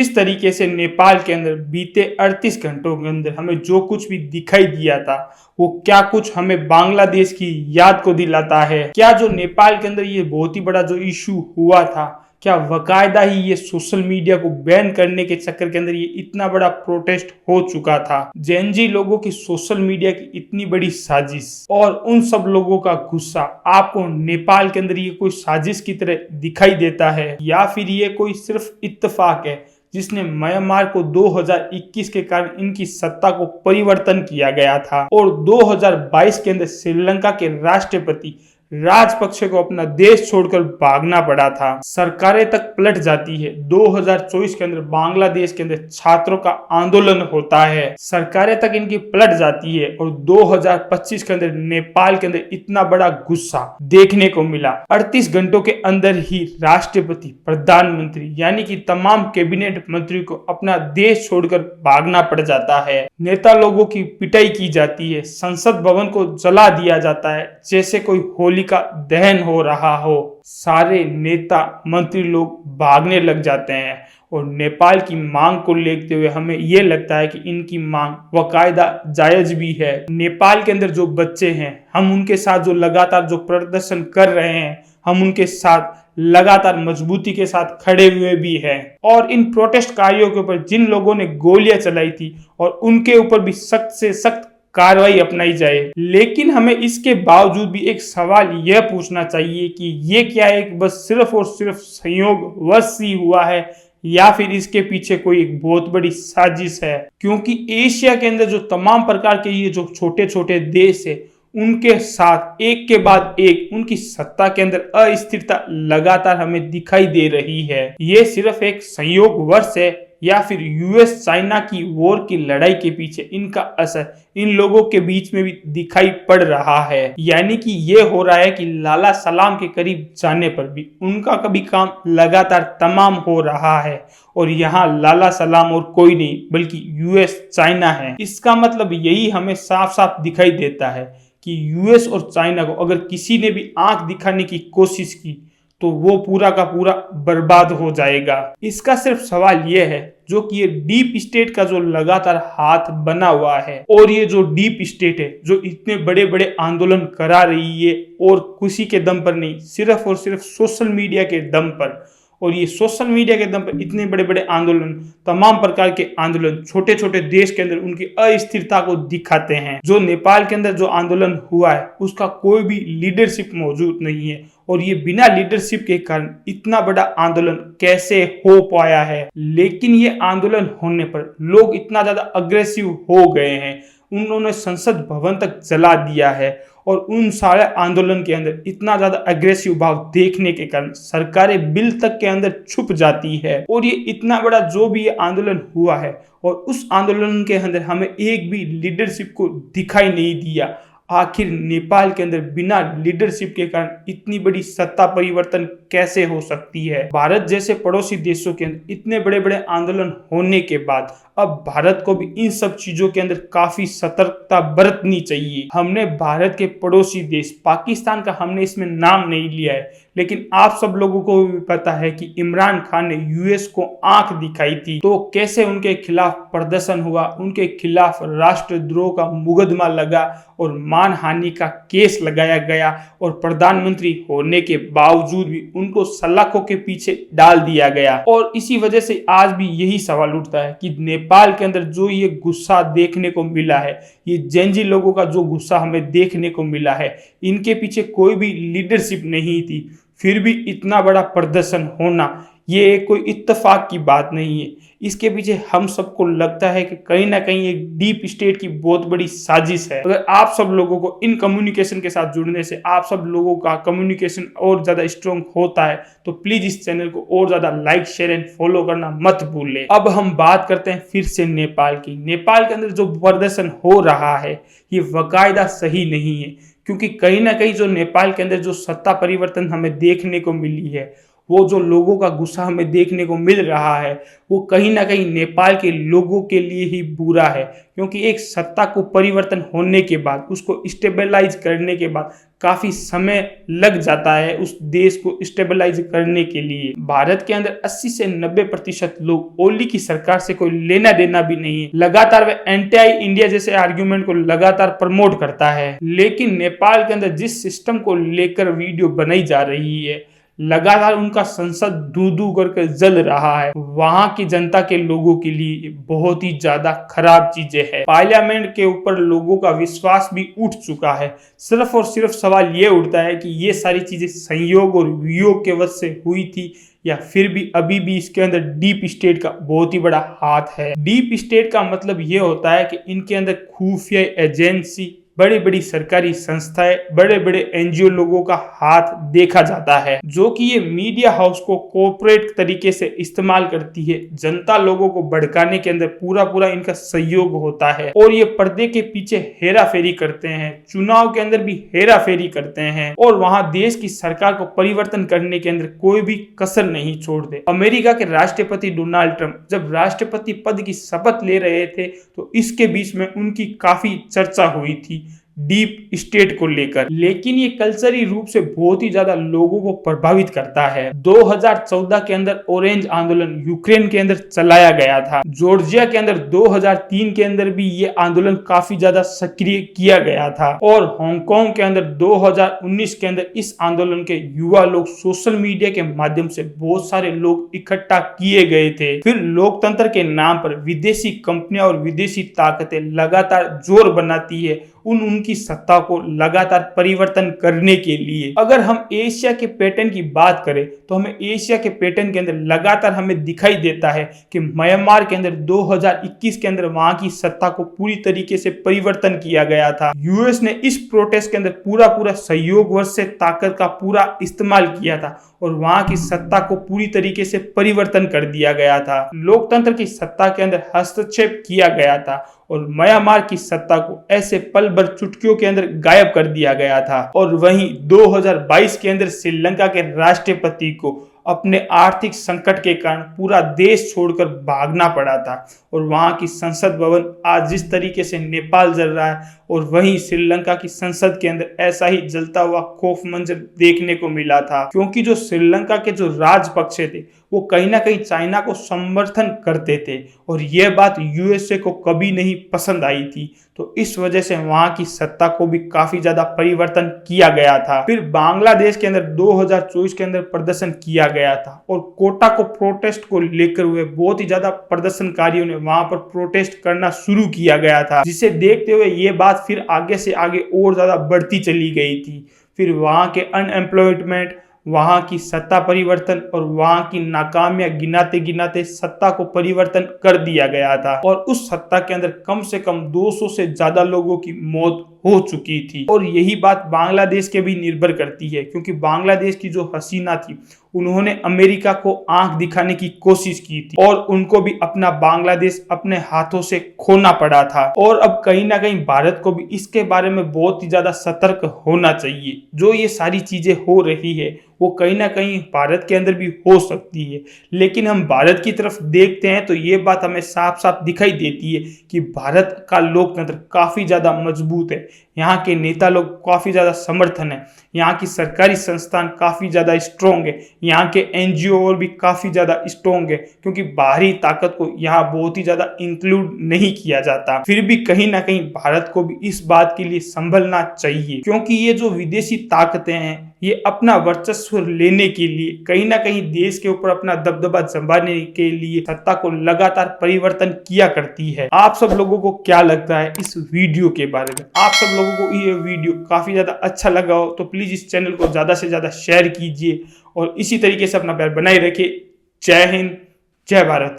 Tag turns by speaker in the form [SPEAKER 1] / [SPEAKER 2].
[SPEAKER 1] जिस तरीके से नेपाल के अंदर बीते 38 घंटों के अंदर हमें जो कुछ भी दिखाई दिया था, वो क्या कुछ हमें बांग्लादेश की याद को दिलाता है। क्या जो नेपाल के अंदर ये बहुत ही बड़ा जो इशू हुआ था, क्या वकायदा ही ये सोशल मीडिया को बैन करने के चक्कर के अंदर ये इतना बड़ा प्रोटेस्ट हो चुका था। जेनजी लोगों की सोशल मीडिया की इतनी बड़ी साजिश और उन सब लोगों का गुस्सा आपको नेपाल के अंदर ये कोई साजिश की तरह दिखाई देता है, या फिर ये कोई सिर्फ इत्तेफाक है जिसने म्यांमार को 2021 के कारण इनकी सत्ता को परिवर्तन किया गया था और 2022 के अंदर श्रीलंका के राष्ट्रपति राजपक्षे को अपना देश छोड़कर भागना पड़ा था। सरकारें तक पलट जाती है। 2024 के अंदर बांग्लादेश के अंदर छात्रों का आंदोलन होता है, सरकारें तक इनकी पलट जाती है और 2025 के अंदर नेपाल के अंदर इतना बड़ा गुस्सा देखने को मिला। 38 घंटों के अंदर ही राष्ट्रपति, प्रधानमंत्री यानी कि तमाम कैबिनेट मंत्री को अपना देश छोड़कर भागना पड़ जाता है। नेता लोगों की पिटाई की जाती है, संसद भवन को जला दिया जाता है जैसे कोई होली का दहन हो रहा हो। सारे नेता मंत्री लोग भागने लग जाते हैं और नेपाल की मांग को लेते हुए हमें यह लगता है कि इनकी मांग वकायदा जायज भी है। नेपाल के अंदर जो बच्चे हैं, हम उनके साथ जो लगातार जो प्रदर्शन कर रहे हैं, हम उनके साथ लगातार मजबूती के साथ खड़े हुए भी हैं और इन प्रोटेस्टकारियों के ऊपर जिन लोगों ने गोलियां चलाई थी और उनके ऊपर भी सख्त से सख्त कार्रवाई अपनाई जाए। लेकिन हमें इसके बावजूद भी एक सवाल यह पूछना चाहिए कि ये क्या एक बस सिर्फ और सिर्फ संयोगवश ही हुआ है या फिर इसके पीछे कोई एक बहुत बड़ी साजिश है। क्योंकि एशिया के अंदर जो तमाम प्रकार के ये जो छोटे छोटे देश है, उनके साथ एक के बाद एक उनकी सत्ता के अंदर अस्थिरता लगातार हमें दिखाई दे रही है। ये सिर्फ एक संयोगवश है या फिर यूएस चाइना की वॉर की लड़ाई के पीछे इनका असर इन लोगों के बीच में भी दिखाई पड़ रहा है। यानी कि ये हो रहा है कि लाला सलाम के करीब जाने पर भी उनका कभी काम लगातार तमाम हो रहा है और यहाँ लाला सलाम और कोई नहीं बल्कि यूएस चाइना है। इसका मतलब यही हमें साफ साफ दिखाई देता है कि यूएस और चाइना को अगर किसी ने भी आंख दिखाने की कोशिश की तो वो पूरा का पूरा बर्बाद हो जाएगा। इसका सिर्फ सवाल यह है जो कि ये डीप स्टेट का जो लगातार हाथ बना हुआ है और ये जो डीप स्टेट है जो इतने बड़े बड़े आंदोलन करा रही है और किसी के दम पर नहीं, सिर्फ और सिर्फ सोशल मीडिया के दम पर। और ये सोशल मीडिया के दम पर इतने बड़े बड़े आंदोलन, तमाम प्रकार के आंदोलन छोटे छोटे देश के अंदर उनकी अस्थिरता को दिखाते हैं। जो नेपाल के अंदर जो आंदोलन हुआ है उसका कोई भी लीडरशिप मौजूद नहीं है और ये बिना लीडरशिप के कारण इतना बड़ा आंदोलन कैसे हो पाया है। लेकिन ये आंदोलन होने पर लोग इतना ज्यादा अग्रेसिव हो गए हैं, उन्होंने संसद भवन तक जला दिया है और उन सारे आंदोलन के अंदर इतना ज्यादा अग्रेसिव भाव देखने के कारण सरकारें बिल तक के अंदर छुप जाती है। और ये इतना बड़ा जो भी ये आंदोलन हुआ है और उस आंदोलन के अंदर हमें एक भी लीडरशिप को दिखाई नहीं दिया। आखिर नेपाल के अंदर बिना लीडरशिप के कारण इतनी बड़ी सत्ता परिवर्तन कैसे हो सकती है। भारत जैसे पड़ोसी देशों के अंदर इतने बड़े बड़े आंदोलन होने के बाद अब भारत को भी इन सब चीजों के अंदर काफी सतर्कता बरतनी चाहिए। हमने भारत के पड़ोसी देश पाकिस्तान का हमने इसमें नाम नहीं लिया है, लेकिन आप सब लोगों को भी पता है कि इमरान खान ने यूएस को आंख दिखाई थी, तो कैसे उनके खिलाफ प्रदर्शन हुआ, उनके खिलाफ राष्ट्रद्रोह का मुकदमा लगा और मानहानि का केस लगाया गया और प्रधानमंत्री होने के बावजूद भी उनको सलाखों के पीछे डाल दिया गया। और इसी वजह से आज भी यही सवाल उठता है कि नेपाल के अंदर जो ये गुस्सा देखने को मिला है, ये जेनजी लोगों का जो गुस्सा हमें देखने को मिला है, इनके पीछे कोई भी लीडरशिप नहीं थी, फिर भी इतना बड़ा प्रदर्शन होना ये कोई इत्तेफाक की बात नहीं है। इसके पीछे हम सबको लगता है कि कहीं ना कहीं एक डीप स्टेट की बहुत बड़ी साजिश है। अगर आप सब लोगों को इन कम्युनिकेशन के साथ जुड़ने से आप सब लोगों का कम्युनिकेशन और ज्यादा स्ट्रॉन्ग होता है तो प्लीज इस चैनल को और ज्यादा लाइक, शेयर एंड फॉलो करना मत भूलें। अब हम बात करते हैं फिर से नेपाल की। नेपाल के अंदर जो प्रदर्शन हो रहा है ये बाकायदा सही नहीं है, क्योंकि कहीं ना कहीं जो नेपाल के अंदर जो सत्ता परिवर्तन हमें देखने को मिली है वो जो लोगों का गुस्सा हमें देखने को मिल रहा है वो कहीं ना कहीं नेपाल के लोगों के लिए ही बुरा है, क्योंकि एक सत्ता को परिवर्तन होने के बाद उसको स्टेबलाइज करने के बाद काफी समय लग जाता है उस देश को स्टेबलाइज करने के लिए। भारत के अंदर 80 से 90% लोग ओली की सरकार से कोई लेना देना भी नहीं है। लगातार वह एंटी इंडिया जैसे आर्ग्यूमेंट को लगातार प्रमोट करता है, लेकिन नेपाल के अंदर जिस सिस्टम को लेकर वीडियो बनाई जा रही है लगातार उनका संसद दू दू करके जल रहा है। वहां की जनता के लोगों के लिए बहुत ही ज्यादा खराब चीजें हैं। पार्लियामेंट के ऊपर लोगों का विश्वास भी उठ चुका है। सिर्फ और सिर्फ सवाल ये उठता है कि ये सारी चीजें संयोग और वियोग के वजह से हुई थी या फिर भी अभी भी इसके अंदर डीप स्टेट का बहुत ही बड़ा हाथ है। डीप स्टेट का मतलब ये होता है कि इनके अंदर खुफिया एजेंसी, बड़ी बड़ी सरकारी संस्थाएं, बड़े बड़े एनजीओ लोगों का हाथ देखा जाता है, जो कि ये मीडिया हाउस को कोऑपरेट तरीके से इस्तेमाल करती है। जनता लोगों को भड़काने के अंदर पूरा पूरा इनका सहयोग होता है और ये पर्दे के पीछे हेरा फेरी करते हैं, चुनाव के अंदर भी हेरा फेरी करते हैं और वहां देश की सरकार को परिवर्तन करने के अंदर कोई भी कसर नहीं छोड़ते। अमेरिका के राष्ट्रपति डोनाल्ड ट्रंप जब राष्ट्रपति पद की शपथ ले रहे थे तो इसके बीच में उनकी काफी चर्चा हुई थी डीप स्टेट को लेकर, लेकिन ये कल्चरी रूप से बहुत ही ज्यादा लोगों को प्रभावित करता है। 2014 के अंदर ऑरेंज आंदोलन यूक्रेन के अंदर चलाया गया था। जॉर्जिया के अंदर 2003 के अंदर भी ये आंदोलन काफी ज्यादा सक्रिय किया गया था और हांगकांग के अंदर 2019 के अंदर इस आंदोलन के युवा लोग सोशल मीडिया के माध्यम से बहुत सारे लोग इकट्ठा किए गए थे। फिर लोकतंत्र के नाम पर विदेशी कंपनियां और विदेशी ताकतें लगातार जोर बनाती है उनकी सत्ता को लगातार परिवर्तन करने के लिए। अगर हम एशिया के पैटर्न की बात करें तो हमें एशिया के पैटर्न के अंदर लगातार हमें दिखाई देता है कि म्यांमार के अंदर 2021 के अंदर वहां की सत्ता को पूरी तरीके से परिवर्तन किया गया था। यूएस ने इस प्रोटेस्ट के अंदर पूरा सहयोग वर्ष से ताकत का पूरा इस्तेमाल किया था और वहां की सत्ता को पूरी तरीके से परिवर्तन कर दिया गया था। लोकतंत्र की सत्ता के अंदर हस्तक्षेप किया गया था और म्यांमार की सत्ता को ऐसे पल भर चुटकियों के अंदर गायब कर दिया गया था। और वहीं 2022 के अंदर श्रीलंका के राष्ट्रपति को अपने आर्थिक संकट के कारण पूरा देश छोड़कर भागना पड़ा था और वहां की संसद भवन आज जिस तरीके से नेपाल जल रहा है और वहीं श्रीलंका की संसद के अंदर ऐसा ही जलता हुआ खौफ मंजर देखने को मिला था, क्योंकि जो श्रीलंका के जो राजपक्षे थे वो कहीं ना कहीं चाइना को समर्थन करते थे और यह बात यूएसए को कभी नहीं पसंद आई थी। तो इस वजह से वहां की सत्ता को भी काफी ज्यादा परिवर्तन किया गया था। फिर बांग्लादेश के अंदर 2024 के अंदर प्रदर्शन किया गया था और कोटा को प्रोटेस्ट को लेकर हुए बहुत ही ज्यादा प्रदर्शनकारियों ने वहां पर प्रोटेस्ट करना शुरू किया गया था, जिसे देखते हुए ये बात फिर आगे से आगे और ज्यादा बढ़ती चली गई थी। फिर वहां के अनएम्प्लॉयमेंट, वहां की सत्ता परिवर्तन और वहां की नाकामियां गिनाते गिनाते सत्ता को परिवर्तन कर दिया गया था और उस सत्ता के अंदर कम से कम 200 से ज्यादा लोगों की मौत हो चुकी थी। और यही बात बांग्लादेश के भी निर्भर करती है, क्योंकि बांग्लादेश की जो हसीना थी उन्होंने अमेरिका को आंख दिखाने की कोशिश की थी और उनको भी अपना बांग्लादेश अपने हाथों से खोना पड़ा था। और अब कहीं ना कहीं भारत को भी इसके बारे में बहुत ही ज्यादा सतर्क होना चाहिए। जो ये सारी चीजें हो रही है वो कहीं ना कहीं भारत के अंदर भी हो सकती है, लेकिन हम भारत की तरफ देखते हैं तो ये बात हमें साफ साफ दिखाई देती है कि भारत का लोकतंत्र काफी ज्यादा मजबूत है। यहाँ के नेता लोग काफी ज्यादा समर्थन है, यहाँ की सरकारी संस्थान काफी ज्यादा स्ट्रोंग है, यहाँ के एनजीओ और भी काफी ज्यादा स्ट्रोंग है, क्योंकि बाहरी ताकत को यहाँ बहुत ही ज्यादा इंक्लूड नहीं किया जाता। फिर भी कहीं ना कहीं भारत को भी इस बात के लिए संभलना चाहिए, क्योंकि ये जो विदेशी ताकतें हैं ये अपना वर्चस्व लेने के लिए कहीं ना कहीं देश के ऊपर अपना दबदबा जमाने के लिए सत्ता को लगातार परिवर्तन किया करती है। आप सब लोगों को क्या लगता है इस वीडियो के बारे में? आप सब लोगों को ये वीडियो काफी ज्यादा अच्छा लगा हो तो प्लीज इस चैनल को ज्यादा से ज्यादा शेयर कीजिए और इसी तरीके से अपना प्यार बनाए रखिए। जय हिंद, जय भारत।